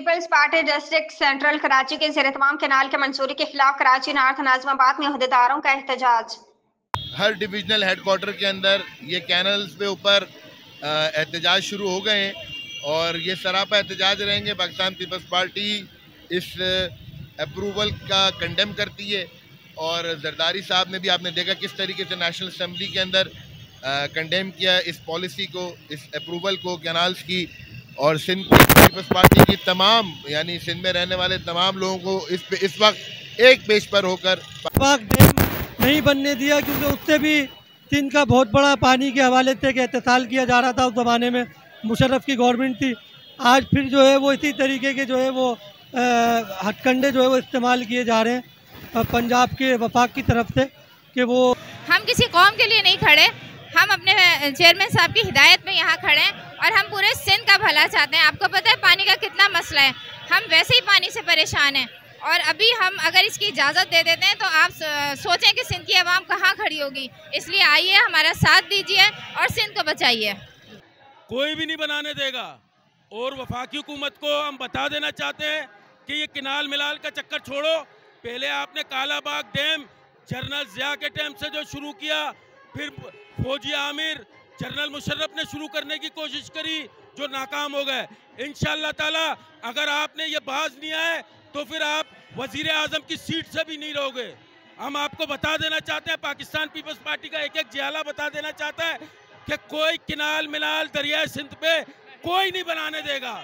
Peoples party district central Karachi के ज़ेर-ए-तमाम canal के मंजूरी के खिलाफ कराची नॉर्थ नाज़िमाबाद में अहदेदारों का एहतजाज। हर डिविजनल हेडक्वार्टर के अंदर ये कैनल्स पे ऊपर एहतजाज शुरू हो गए हैं और ये सरापा एहतजाज रहेंगे। पाकिस्तान पीपल्स पार्टी इस अप्रूवल का कंडेम करती है और जरदारी साहब ने भी आपने देखा किस तरीके से नेशनल असम्बली के अंदर कंडेम किया इस पॉलिसी को, इस अप्रूवल को कैनाल्स की। और सिंध पीपल्स पार्टी की तमाम यानी सिंध में रहने वाले तमाम लोगों को इस वक्त एक पेज पर होकर डैम नहीं बनने दिया, क्योंकि उससे भी सिंध का बहुत बड़ा पानी के हवाले से एहतसाल किया जा रहा था। उस ज़माने में मुशर्रफ की गवर्नमेंट थी। आज फिर जो है वो इसी तरीके के जो है वो हथकंडे जो है वो इस्तेमाल किए जा रहे हैं पंजाब के वफाक की तरफ से कि वो हम किसी कौम के लिए नहीं खड़े, हम अपने चेयरमैन साहब की हिदायत में यहाँ खड़े हैं और हम पूरे सिंध का भला चाहते हैं। आपको पता है पानी का कितना मसला है, हम वैसे ही पानी से परेशान हैं और अभी हम अगर इसकी इजाज़त दे देते हैं तो आप सोचें कि सिंध की आवाम कहाँ खड़ी होगी। इसलिए आइए, हमारा साथ दीजिए और सिंध को बचाइए। कोई भी नहीं बनाने देगा और वफाकी हुकूमत को हम बता देना चाहते हैं कि ये किनाल मिलाल का चक्कर छोड़ो। पहले आपने कालाबाग डैम जनरल जिया के टाइम से जो शुरू किया, फिर फौजी आमिर जनरल मुशर्रफ ने शुरू करने की कोशिश करी जो नाकाम हो गए। इंशाअल्लाह ताला अगर आपने ये बाज नहीं आए तो फिर आप वजीर आजम की सीट से भी नहीं रहोगे। हम आपको बता देना चाहते हैं, पाकिस्तान पीपल्स पार्टी का एक एक जियाला बता देना चाहता है कि कोई किनाल मिनाल दरिया सिंध पे कोई नहीं बनाने देगा।